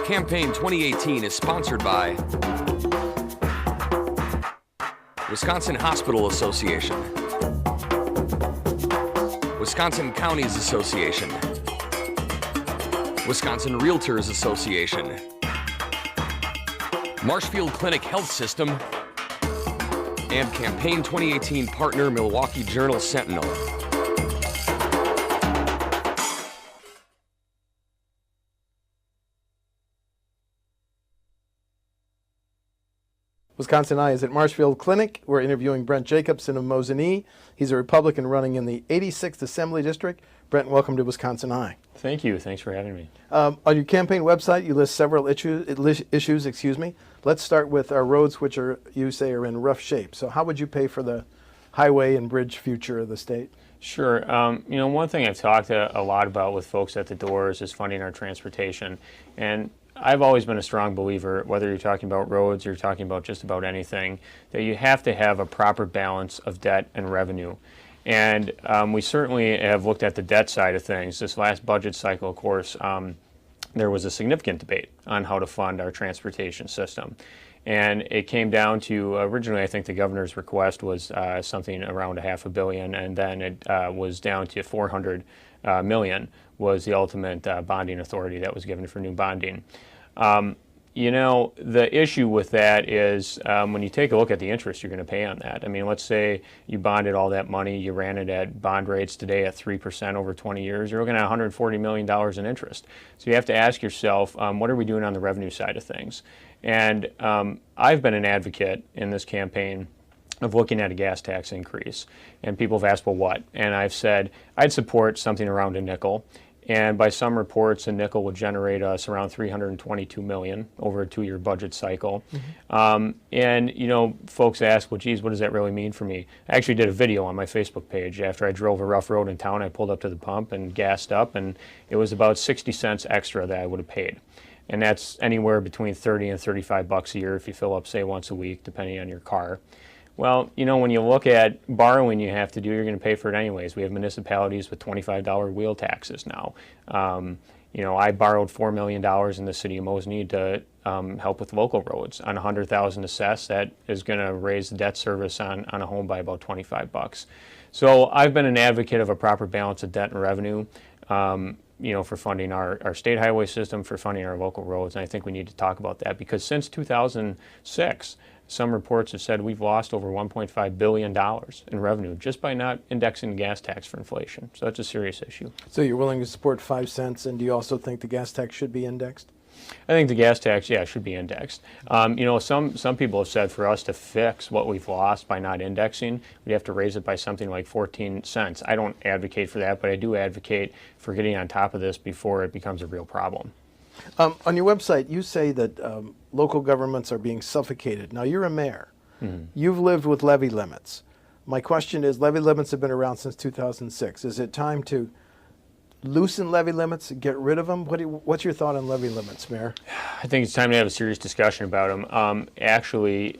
Campaign 2018 is sponsored by Wisconsin Hospital Association, Wisconsin Counties Association, Wisconsin Realtors Association, Marshfield Clinic Health System, and Campaign 2018 partner Milwaukee Journal Sentinel. WisconsinEye is at Marshfield Clinic. We're interviewing Brent Jacobson of R-Mosinee. He's a Republican running in the 86th Assembly District. Brent, welcome to WisconsinEye. Thank you. Thanks for having me. On your campaign website, you list several issues. Let's start with our roads, which you say are in rough shape. So how would you pay for the highway and bridge future of the state? Sure. One thing I've talked a lot about with folks at the doors is funding our transportation. And I've always been a strong believer, whether you're talking about roads or you're talking about just about anything, that you have to have a proper balance of debt and revenue. And we certainly have looked at the debt side of things. This last budget cycle, of course, there was a significant debate on how to fund our transportation system. And it came down to, originally I think the governor's request was something around $500 million, and then it was down to $400 million was the ultimate bonding authority that was given for new bonding. The issue with that is when you take a look at the interest you're going to pay on that. I mean, let's say you bonded all that money, you ran it at bond rates today at 3% over 20 years, you're looking at $140 million in interest. So you have to ask yourself, what are we doing on the revenue side of things? And I've been an advocate in this campaign of looking at a gas tax increase. And people have asked, well, what? And I've said, I'd support something around a nickel. And by some reports, a nickel would generate us around $322 million over a 2-year budget cycle. Folks ask, well, geez, what does that really mean for me? I actually did a video on my Facebook page. After I drove a rough road in town, I pulled up to the pump and gassed up, and it was about 60 cents extra that I would have paid. And that's anywhere between 30 and 35 bucks a year if you fill up, say, once a week, depending on your car. Well, when you look at borrowing you have to do, you're going to pay for it anyways. We have municipalities with $25 wheel taxes now. I borrowed $4 million in the city of R-Mosinee to help with local roads. On $100,000 assessed, that is going to raise the debt service on a home by about 25 bucks. So I've been an advocate of a proper balance of debt and revenue, for funding our state highway system, for funding our local roads. And I think we need to talk about that because since 2006, some reports have said we've lost over $1.5 billion in revenue just by not indexing the gas tax for inflation. So that's a serious issue. So you're willing to support 5 cents, and do you also think the gas tax should be indexed? I think the gas tax, should be indexed. Some people have said for us to fix what we've lost by not indexing, we'd have to raise it by something like 14 cents. I don't advocate for that, but I do advocate for getting on top of this before it becomes a real problem. On your website, you say that local governments are being suffocated. Now, you're a mayor. Mm-hmm. You've lived with levy limits. My question is, levy limits have been around since 2006. Is it time to loosen levy limits, get rid of them? What's your thought on levy limits, Mayor? I think it's time to have a serious discussion about them. Actually,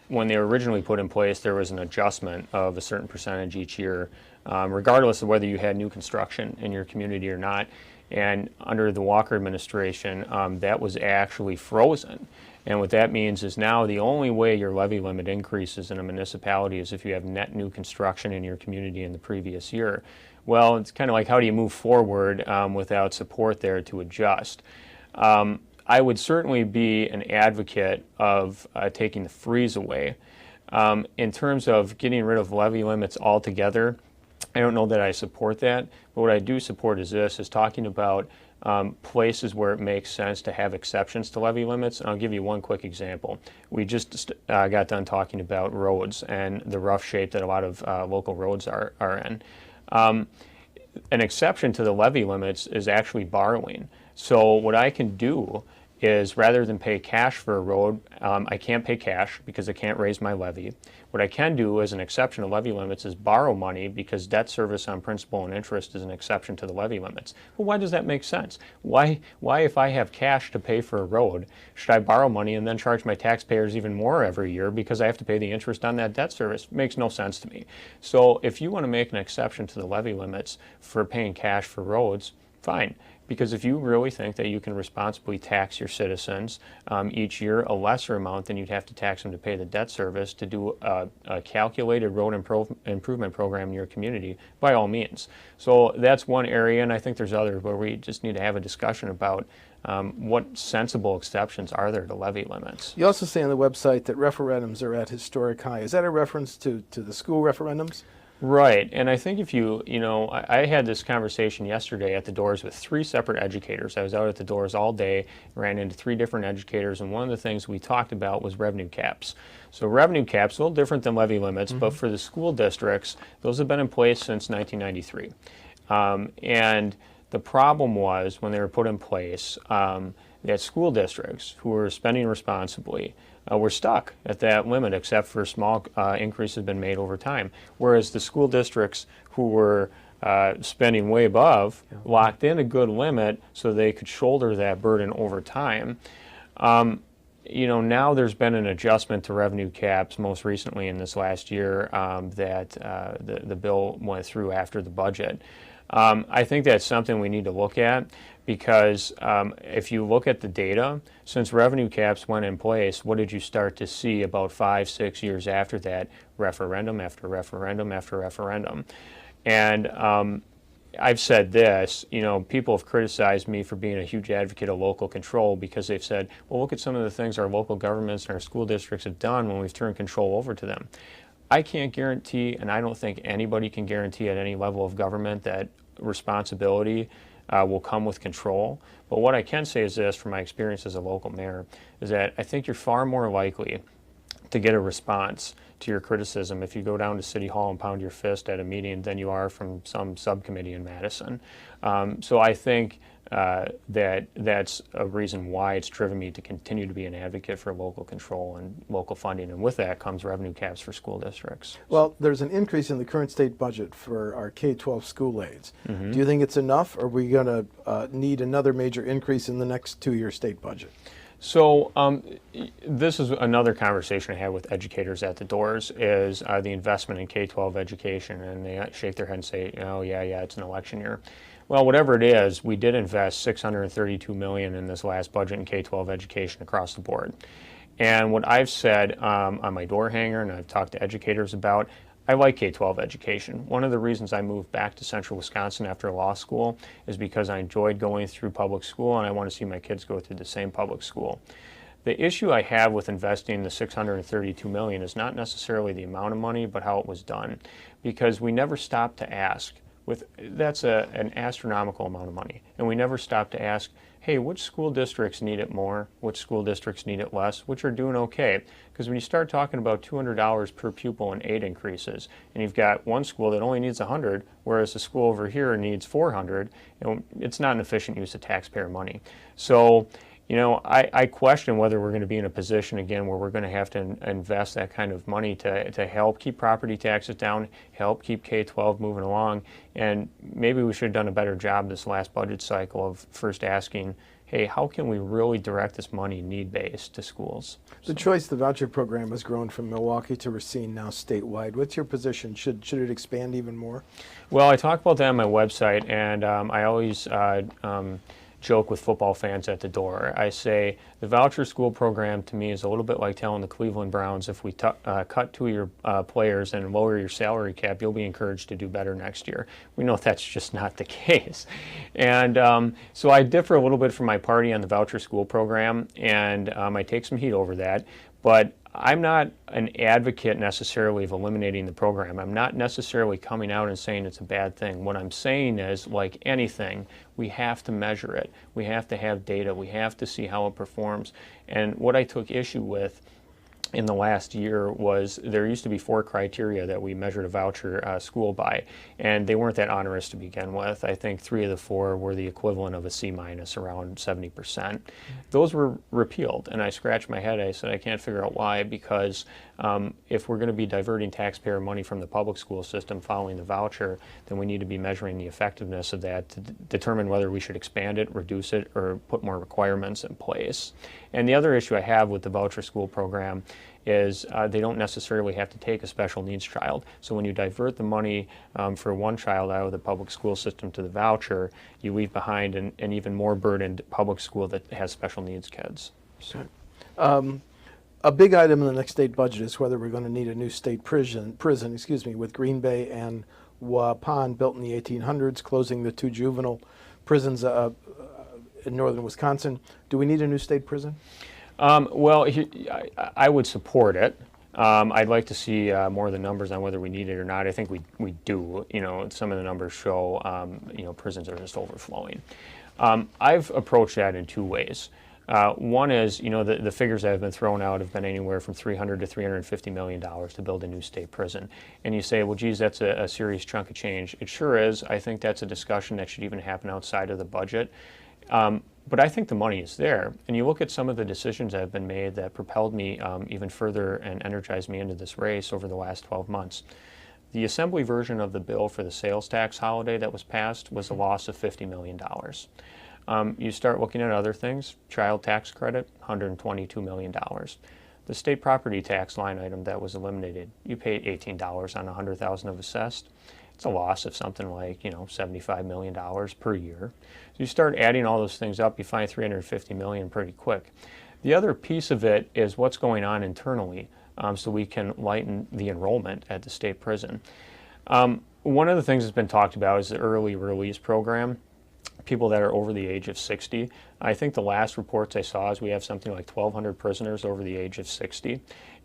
when they were originally put in place, there was an adjustment of a certain percentage each year, regardless of whether you had new construction in your community or not. And under the Walker administration, that was actually frozen. And what that means is now the only way your levy limit increases in a municipality is if you have net new construction in your community in the previous year. Well, it's kind of like, how do you move forward without support there to adjust? I would certainly be an advocate of taking the freeze away. In terms of getting rid of levy limits altogether, I don't know that I support that, but what I do support is talking about places where it makes sense to have exceptions to levy limits. And I'll give you one quick example. We just got done talking about roads and the rough shape that a lot of local roads are in. An exception to the levy limits is actually borrowing. So what I can do is, rather than pay cash for a road, I can't pay cash because I can't raise my levy. What I can do as an exception to levy limits is borrow money, because debt service on principal and interest is an exception to the levy limits. Well, why does that make sense? Why if I have cash to pay for a road, should I borrow money and then charge my taxpayers even more every year because I have to pay the interest on that debt service? It makes no sense to me. So if you want to make an exception to the levy limits for paying cash for roads, fine. Because if you really think that you can responsibly tax your citizens each year a lesser amount than you'd have to tax them to pay the debt service to do a calculated road improvement program in your community, by all means. So that's one area, and I think there's others where we just need to have a discussion about what sensible exceptions are there to levy limits. You also say on the website that referendums are at historic high. Is that a reference to the school referendums? Right, and I think if I had this conversation yesterday at the doors with 3 separate educators. I was out at the doors all day, ran into 3 different educators, and one of the things we talked about was revenue caps. So revenue caps, a little different than levy limits, but for the school districts, those have been in place since 1993. And the problem was when they were put in place, that school districts who were spending responsibly were stuck at that limit, except for small increases have been made over time. Whereas the school districts who were spending way above locked in a good limit so they could shoulder that burden over time. Now there's been an adjustment to revenue caps most recently in this last year that the bill went through after the budget. I think that's something we need to look at because if you look at the data, since revenue caps went in place, what did you start to see about 5-6 years after that? Referendum after referendum after referendum. And I've said this, people have criticized me for being a huge advocate of local control because they've said, well, look at some of the things our local governments and our school districts have done when we've turned control over to them. I can't guarantee, and I don't think anybody can guarantee at any level of government that responsibility will come with control. But what I can say is this, from my experience as a local mayor, is that I think you're far more likely to get a response to your criticism if you go down to City Hall and pound your fist at a meeting than you are from some subcommittee in Madison. So I think that's a reason why it's driven me to continue to be an advocate for local control and local funding, and with that comes revenue caps for school districts. Well, there's an increase in the current state budget for our K-12 school aids. Do you think it's enough, or are we going to need another major increase in the next 2-year state budget? So this is another conversation I had with educators at the doors, is the investment in K-12 education, and they shake their head and say, oh yeah, it's an election year. Well, whatever it is, we did invest $632 million in this last budget in K-12 education across the board. And what I've said on my door hanger, and I've talked to educators about, I like K-12 education. One of the reasons I moved back to central Wisconsin after law school is because I enjoyed going through public school and I want to see my kids go through the same public school. The issue I have with investing the $632 million is not necessarily the amount of money, but how it was done. Because we never stopped to ask, that's an astronomical amount of money, and we never stopped to ask, hey, which school districts need it more, which school districts need it less, which are doing okay? Because when you start talking about $200 per pupil in aid increases, and you've got one school that only needs $100, whereas the school over here needs $400, it's not an efficient use of taxpayer money. So, I question whether we're going to be in a position again where we're going to have to invest that kind of money to help keep property taxes down, help keep K-12 moving along, and maybe we should have done a better job this last budget cycle of first asking, hey, how can we really direct this money need-based to schools? The choice, the voucher program has grown from Milwaukee to Racine, now statewide. What's your position? Should it expand even more? Well, I talk about that on my website, and I always joke with football fans at the door. I say the voucher school program to me is a little bit like telling the Cleveland Browns, if we cut 2 of your players and lower your salary cap, you'll be encouraged to do better next year. We know that's just not the case. And so I differ a little bit from my party on the voucher school program, and I take some heat over that. But I'm not an advocate necessarily of eliminating the program. I'm not necessarily coming out and saying it's a bad thing. What I'm saying is, like anything, we have to measure it. We have to have data. We have to see how it performs. And what I took issue with in the last year was there used to be 4 criteria that we measured a voucher school by, and they weren't that onerous to begin with. I think 3 of the 4 were the equivalent of a C-, around 70%. Those were repealed, and I scratched my head. I said, I can't figure out why, because if we're going to be diverting taxpayer money from the public school system following the voucher, then we need to be measuring the effectiveness of that to determine whether we should expand it, reduce it, or put more requirements in place. And the other issue I have with the voucher school program is they don't necessarily have to take a special needs child. So when you divert the money for one child out of the public school system to the voucher, you leave behind an even more burdened public school that has special needs kids. So. A big item in the next state budget is whether we're going to need a new state prison, with Green Bay and Waupun built in the 1800s, closing the 2 juvenile prisons in northern Wisconsin. Do we need a new state prison? Well, I would support it. I'd like to see more of the numbers on whether we need it or not. I think we do. Some of the numbers show, prisons are just overflowing. I've approached that in 2 ways. One is, the figures that have been thrown out have been anywhere from $300 to $350 million to build a new state prison. And you say, well, geez, that's a serious chunk of change. It sure is. I think that's a discussion that should even happen outside of the budget. But I think the money is there. And you look at some of the decisions that have been made that propelled me even further and energized me into this race over the last 12 months. The Assembly version of the bill for the sales tax holiday that was passed was a loss of $50 million. You start looking at other things, child tax credit, $122 million. The state property tax line item that was eliminated, you pay $18 on $100,000 of assessed. It's a loss of something like, $75 million per year. So you start adding all those things up, you find $350 million pretty quick. The other piece of it is what's going on internally, so we can lighten the enrollment at the state prison. One of the things that's been talked about is the early release program. People that are over the age of 60. I think the last reports I saw is we have something like 1,200 prisoners over the age of 60.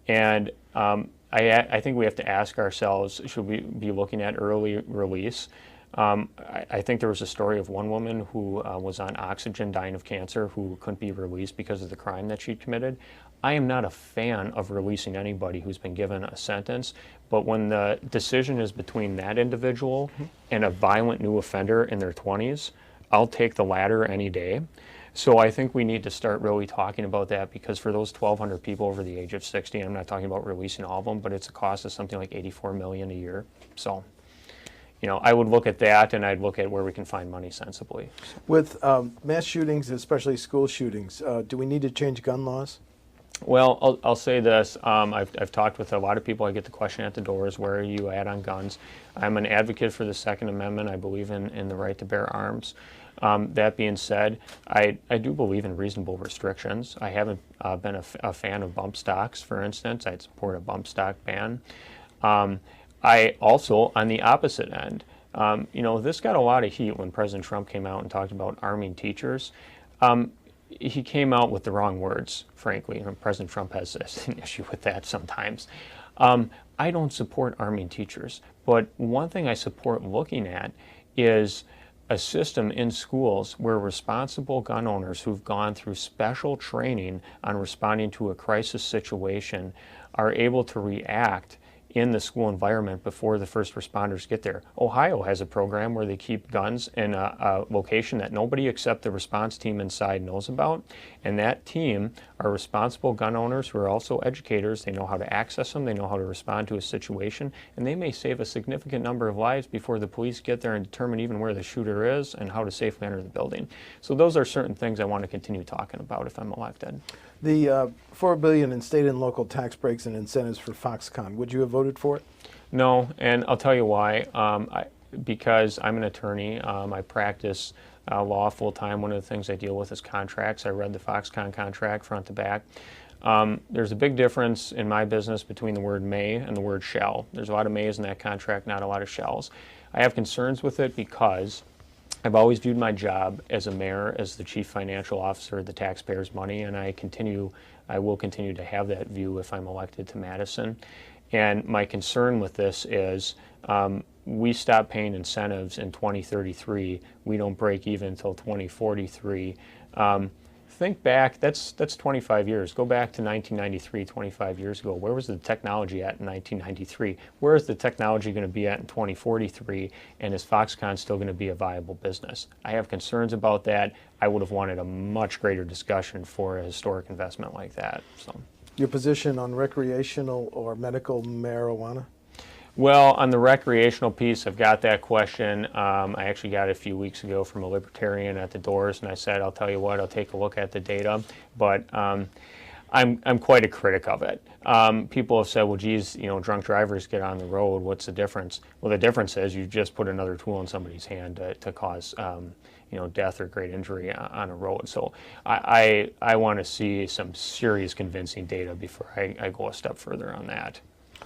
And I think we have to ask ourselves, should we be looking at early release? I think there was a story of one woman who was on oxygen dying of cancer who couldn't be released because of the crime that she'd committed. I am not a fan of releasing anybody who's been given a sentence, but when the decision is between that individual and a violent new offender in their 20s, I'll take the latter any day. So I think we need to start really talking about that, because for those 1,200 people over the age of 60, I'm not talking about releasing all of them, but it's a cost of something like $84 million a year. So, I would look at that, and I'd look at where we can find money sensibly. With mass shootings, especially school shootings, do we need to change gun laws? Well, I'll say this. I've talked with a lot of people. I get the question at the doors, where are you at on guns? I'm an advocate for the Second Amendment. I believe in the right to bear arms. That being said, I do believe in reasonable restrictions. I haven't been a fan of bump stocks, for instance. I'd support a bump stock ban. I also, on the opposite end, this got a lot of heat when President Trump came out and talked about arming teachers. He came out with the wrong words, frankly. President Trump has an issue with that sometimes. I don't support arming teachers, but one thing I support looking at is a system in schools where responsible gun owners who've gone through special training on responding to a crisis situation are able to react in the school environment before the first responders get there. Ohio has a program where they keep guns in a location that nobody except the response team inside knows about, and that team are responsible gun owners who are also educators. They know how to access them, they know how to respond to a situation, and they may save a significant number of lives before the police get there and determine even where the shooter is and how to safely enter the building. So those are certain things I want to continue talking about if I'm elected. The $4 billion in state and local tax breaks and incentives for Foxconn, would you have voted for it? No, and I'll tell you why. Because I'm an attorney, I practice law full-time. One of the things I deal with is contracts. I read the Foxconn contract front to back. There's a big difference in my business between the word may and the word shall. There's a lot of mays in that contract, not a lot of shalls. I have concerns with it because I've always viewed my job as a mayor as the chief financial officer of the taxpayers' money, and I will continue to have that view if I'm elected to Madison. And my concern with this is we stop paying incentives in 2033. We don't break even until 2043. Think back, that's 25 years. Go back to 1993, 25 years ago. Where was the technology at in 1993? Where is the technology going to be at in 2043? And is Foxconn still going to be a viable business? I have concerns about that. I would have wanted a much greater discussion for a historic investment like that. So, your position on recreational or medical marijuana? Well, on the recreational piece, I've got that question. I actually got it a few weeks ago from a libertarian at the doors, and I said, I'll tell you what, I'll take a look at the data. But I'm quite a critic of it. People have said, well, geez, drunk drivers get on the road. What's the difference? Well, the difference is you just put another tool in somebody's hand to cause, death or great injury on a road. So I want to see some serious convincing data before I go a step further on that.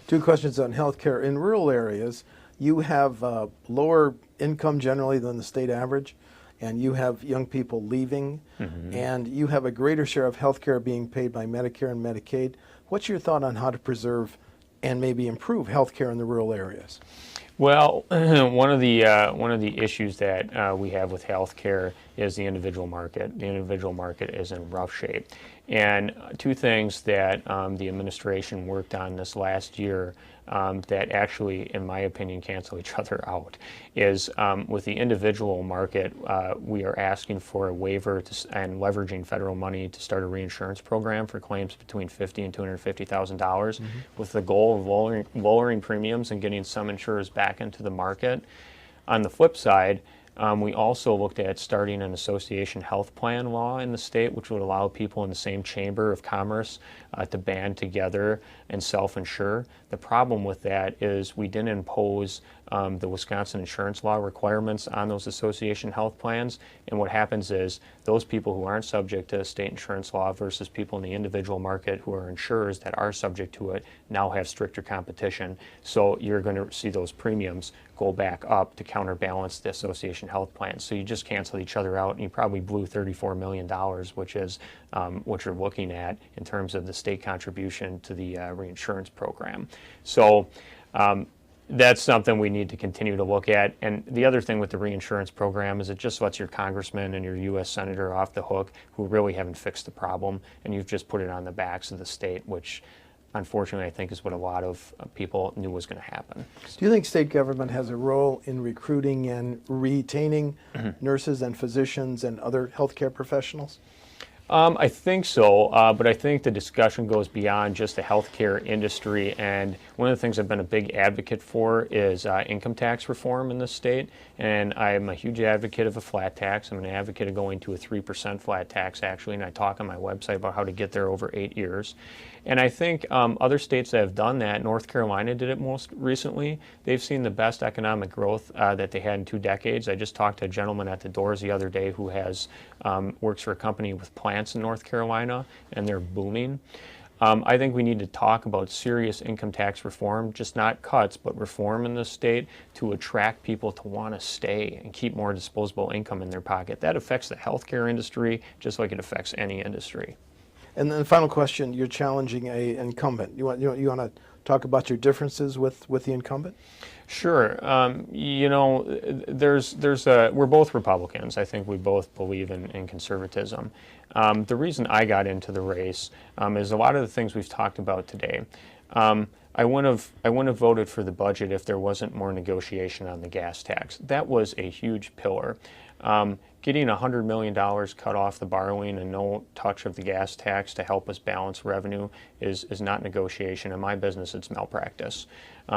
2 questions on healthcare. In rural areas, you have lower income generally than the state average, and you have young people leaving, and you have a greater share of healthcare being paid by Medicare and Medicaid. What's your thought on how to preserve and maybe improve healthcare in the rural areas? Well, one of the issues that we have with healthcare is the individual market. The individual market is in rough shape. And 2 things that the administration worked on this last year that actually, in my opinion, cancel each other out is with the individual market, we are asking for a waiver and leveraging federal money to start a reinsurance program for claims between $50,000 and $250,000 with the goal of lowering premiums and getting some insurers back into the market. On the flip side, we also looked at starting an association health plan law in the state, which would allow people in the same chamber of commerce to band together and self-insure. The problem with that is we didn't impose the Wisconsin insurance law requirements on those association health plans. And what happens is those people who aren't subject to state insurance law versus people in the individual market who are insurers that are subject to it now have stricter competition. So you're going to see those premiums go back up to counterbalance the association health plans. So you just canceled each other out, and you probably blew $34 million, which is what you're looking at in terms of the state contribution to the reinsurance program. So that's something we need to continue to look at. And the other thing with the reinsurance program is it just lets your congressman and your U.S. senator off the hook who really haven't fixed the problem, and you've just put it on the backs of the state, which unfortunately I think is what a lot of people knew was going to happen. Do you think state government has a role in recruiting and retaining nurses and physicians and other healthcare professionals? I think so, but I think the discussion goes beyond just the healthcare industry, and one of the things I've been a big advocate for is income tax reform in this state, and I'm a huge advocate of a flat tax. I'm an advocate of going to a 3% flat tax, actually, and I talk on my website about how to get there over 8 years. And I think other states that have done that, North Carolina did it most recently. They've seen the best economic growth that they had in 2 decades. I just talked to a gentleman at the doors the other day who has works for a company with plants in North Carolina, and they're booming. I think we need to talk about serious income tax reform, just not cuts, but reform in the state to attract people to want to stay and keep more disposable income in their pocket. That affects the healthcare industry just like it affects any industry. And then the final question, you're challenging an incumbent. You want to talk about your differences with the incumbent? Sure. We're both Republicans. I think we both believe in conservatism. The reason I got into the race is a lot of the things we've talked about today. I wouldn't have voted for the budget if there wasn't more negotiation on the gas tax. That was a huge pillar. Getting $100 million cut off the borrowing and no touch of the gas tax to help us balance revenue is not negotiation. In my business, it's malpractice.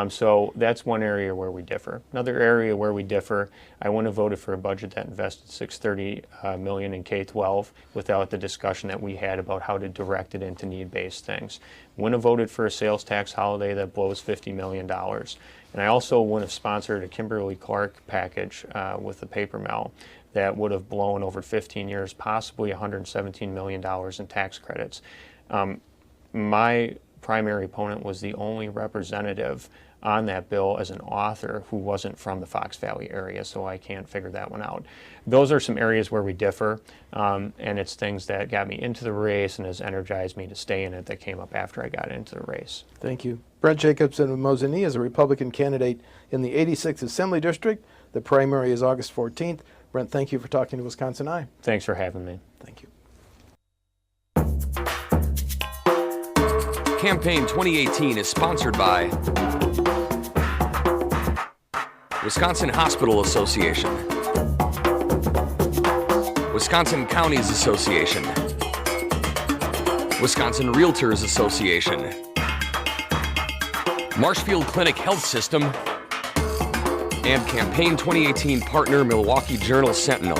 So that's one area where we differ. Another area where we differ, I wouldn't have voted for a budget that invested $630 million in K-12 without the discussion that we had about how to direct it into need-based things. Wouldn't have voted for a sales tax holiday that blows $50 million. And I also wouldn't have sponsored a Kimberly-Clark package with the paper mill that would have blown over 15 years, possibly $117 million in tax credits. My primary opponent was the only representative on that bill as an author who wasn't from the Fox Valley area, so I can't figure that one out. Those are some areas where we differ, and it's things that got me into the race and has energized me to stay in it that came up after I got into the race. Thank you. Brent Jacobson of Mosinee is a Republican candidate in the 86th Assembly District. The primary is August 14th. Brent, thank you for talking to WisconsinEye. Thanks for having me. Thank you. Campaign 2018 is sponsored by Wisconsin Hospital Association, Wisconsin Counties Association, Wisconsin Realtors Association, Marshfield Clinic Health System, and Campaign 2018 partner Milwaukee Journal Sentinel.